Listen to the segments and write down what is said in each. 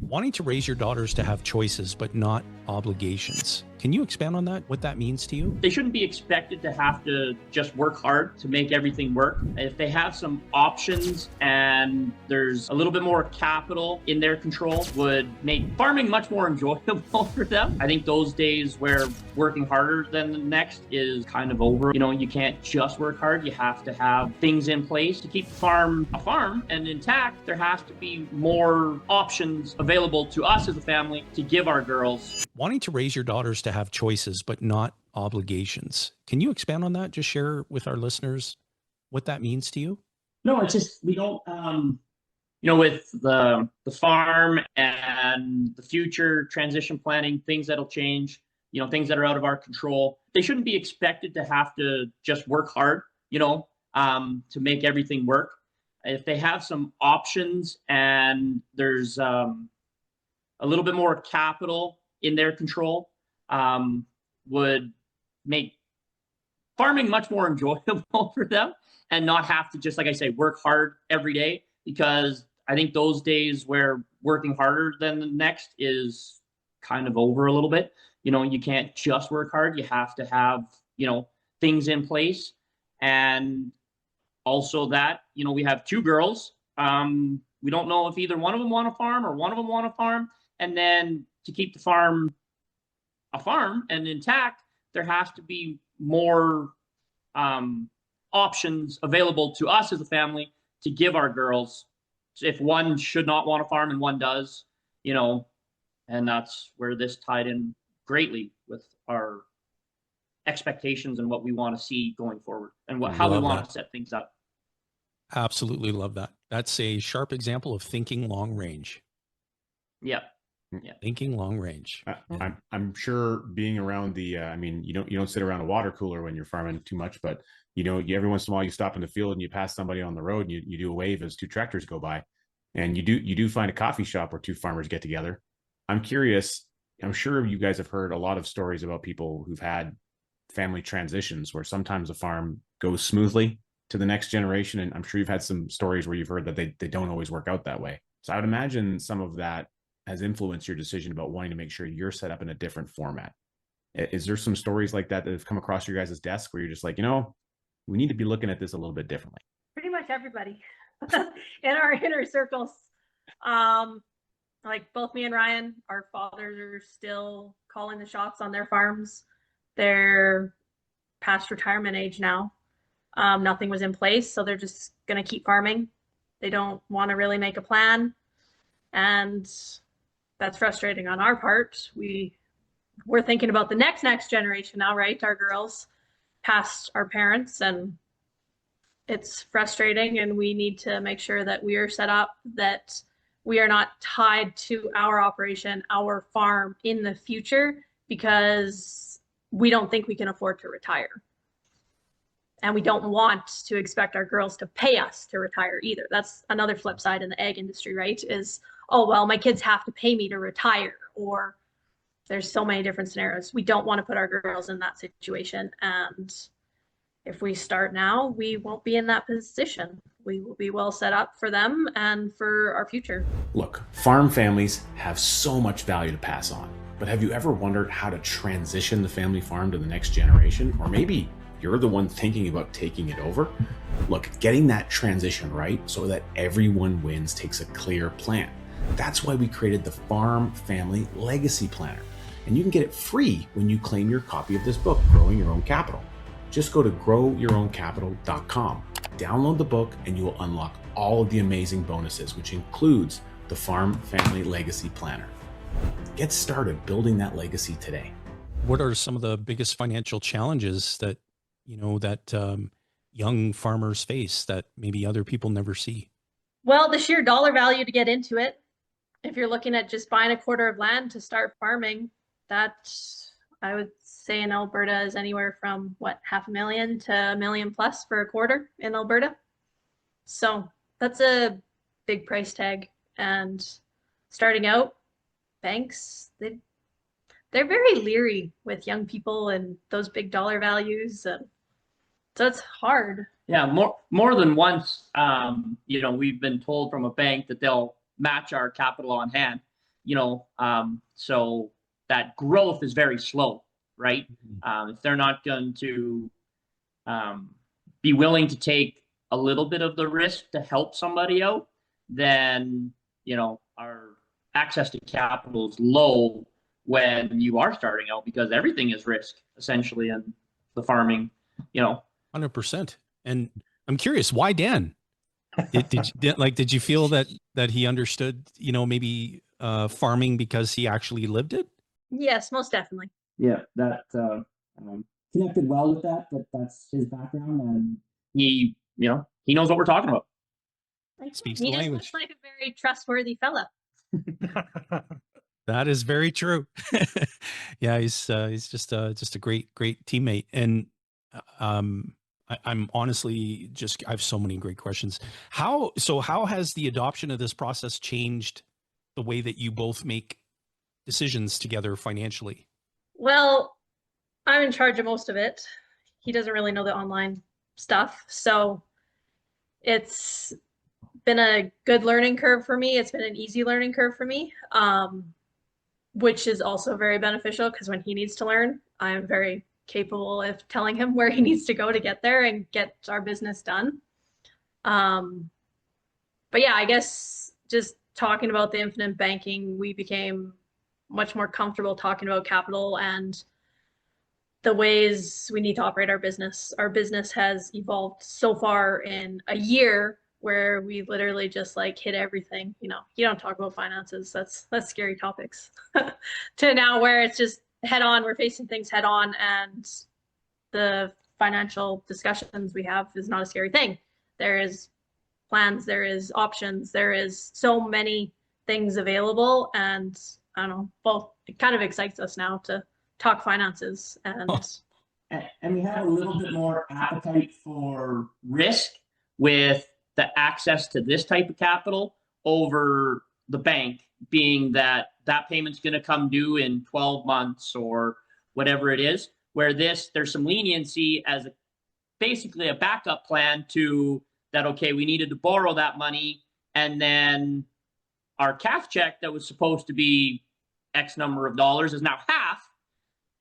Wanting to raise your daughters to have choices, but not obligations. Can you expand on that, what that means to you? They shouldn't be expected to have to just work hard to make everything work. If they have some options and there's a little bit more capital in their control, would make farming much more enjoyable for them. I think those days where working harder than the next is kind of over. You know, you can't just work hard. You have to have things in place to keep the farm a farm and intact. There has to be more options available to us as a family to give our girls. Wanting to raise your daughters to have choices, but not obligations. Can you expand on that? Just share with our listeners what that means to you. No, it's just we don't. With the farm and the future transition planning, things that'll change. Things that are out of our control. They shouldn't be expected to have to just work hard. To make everything work. If they have some options and there's a little bit more capital in their control, would make farming much more enjoyable for them and not have to just, like I say, work hard every day, because I think those days where working harder than the next is kind of over a little bit. You can't just work hard. You have to have, things in place. And also that, we have two girls. We don't know if either one of them want to farm or one of them want to farm. And then to keep the farm a farm and intact, there has to be more options available to us as a family to give our girls. If one should not want to farm and one does, and that's where this tied in greatly with our expectations and what we want to see going forward and how we want to set things up. Absolutely love that. That's a sharp example of thinking long range. Yeah. Thinking long range. I'm sure being around the, you don't sit around a water cooler when you're farming too much, but every once in a while you stop in the field and you pass somebody on the road and you do a wave as two tractors go by, and you do find a coffee shop where two farmers get together. I'm curious. I'm sure you guys have heard a lot of stories about people who've had family transitions where sometimes a farm goes smoothly to the next generation. And I'm sure you've had some stories where you've heard that they don't always work out that way. So I would imagine some of that has influenced your decision about wanting to make sure you're set up in a different format. Is there some stories like that have come across your guys' desk where you're just like, we need to be looking at this a little bit differently? Pretty much everybody in our inner circles. Like both me and Ryan, our fathers are still calling the shots on their farms. They're past retirement age now. Nothing was in place, so they're just going to keep farming. They don't want to really make a plan. And that's frustrating on our part. We're thinking about the next generation now, right? Our girls past our parents, and it's frustrating, and we need to make sure that we are set up, that we are not tied to our operation, our farm in the future, because we don't think we can afford to retire. And we don't want to expect our girls to pay us to retire either. That's another flip side in the ag industry, right? Is, oh, well, my kids have to pay me to retire, or there's so many different scenarios. We don't want to put our girls in that situation. And if we start now, we won't be in that position. We will be well set up for them and for our future. Look, farm families have so much value to pass on, but have you ever wondered how to transition the family farm to the next generation? Or maybe you're the one thinking about taking it over? Look, getting that transition right so that everyone wins takes a clear plan. That's why we created the Farm Family Legacy Planner. And you can get it free when you claim your copy of this book, Growing Your Own Capital. Just go to growyourowncapital.com, download the book, and you will unlock all of the amazing bonuses, which includes the Farm Family Legacy Planner. Get started building that legacy today. What are some of the biggest financial challenges that young farmers face that maybe other people never see? Well, the sheer dollar value to get into it. If you're looking at just buying a quarter of land to start farming, that I would say in Alberta is anywhere from $500,000 to $1 million plus for a quarter in Alberta. So that's a big price tag. And starting out, banks, they're very leery with young people and those big dollar values. And so it's hard. Yeah, more than once, we've been told from a bank that they'll match our capital on hand, so that growth is very slow, right? If they're not going to be willing to take a little bit of the risk to help somebody out, then, our access to capital is low when you are starting out, because everything is risk essentially in the farming, 100%. And I'm curious, why Dan? Did you feel that he understood, maybe farming because he actually lived it? Yes, most definitely. Yeah, that connected well with that's his background, and he knows what we're talking about. Speaks He the just language. looks like a very trustworthy fella. That is very true. Yeah, he's just a great teammate. And I'm honestly I have so many great questions. How has the adoption of this process changed the way that you both make decisions together financially? Well, I'm in charge of most of it. He doesn't really know the online stuff. So it's been a good learning curve for me. It's been an easy learning curve for me, which is also very beneficial because when he needs to learn, I'm very capable of telling him where he needs to go to get there and get our business done. But yeah, I guess just talking about the infinite banking, we became much more comfortable talking about capital and the ways we need to operate our business. Our business has evolved so far in a year where we literally just hit everything. You don't talk about finances. That's scary topics to now where it's just head on. We're facing things head on, and the financial discussions we have is not a scary thing. There is plans, there is options, there is so many things available, and I don't know, both it kind of excites us now to talk finances, and we have a little bit more appetite for risk with the access to this type of capital over the bank, being that payment's going to come due in 12 months or whatever it is, where there's some leniency as basically a backup plan to that. Okay, we needed to borrow that money, and then our CAF check that was supposed to be X number of dollars is now half,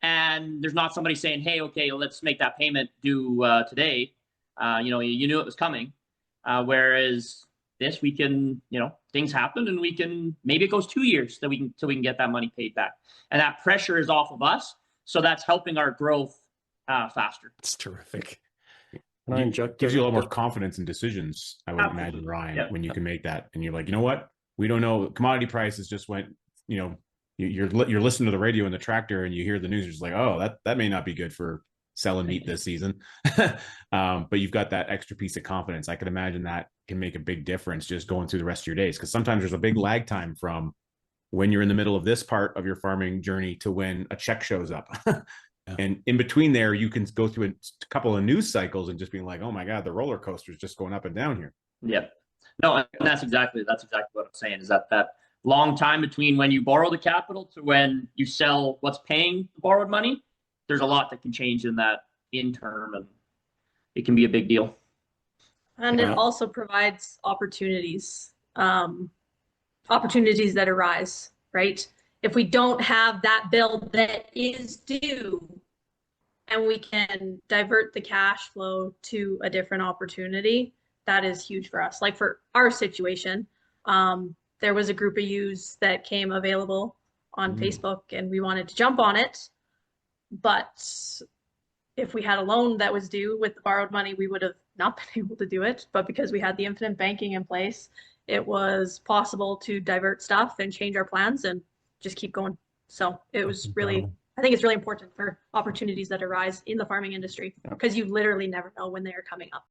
and there's not somebody saying, hey, okay, let's make that payment due today. You knew it was coming. Whereas this, we can, things happen, and we can, maybe it goes 2 years till we can get that money paid back. And that pressure is off of us. So that's helping our growth faster. It's terrific. It gives you a lot more confidence in decisions, I would imagine, Ryan, when you can make that. And you're like, you know what? We don't know. Commodity prices just went, you're listening to the radio in the tractor and you hear the news. You're just like, oh, that may not be good for selling meat this season. But you've got that extra piece of confidence. I could imagine that can make a big difference just going through the rest of your days. Because sometimes there's a big lag time from when you're in the middle of this part of your farming journey to when a check shows up. And in between there, you can go through a couple of news cycles and just being like, oh my God, the roller coaster is just going up and down here. Yeah. No, and that's exactly what I'm saying, is that long time between when you borrow the capital to when you sell what's paying the borrowed money, there's a lot that can change in that interim, and it can be a big deal. And it also provides opportunities that arise, right? If we don't have that bill that is due and we can divert the cash flow to a different opportunity, that is huge for us. Like for our situation, there was a group of yous that came available on Facebook, and we wanted to jump on it. But if we had a loan that was due with the borrowed money, we would have not been able to do it. But because we had the infinite banking in place, it was possible to divert stuff and change our plans and just keep going. So it was really, I think it's really important for opportunities that arise in the farming industry, because you literally never know when they are coming up.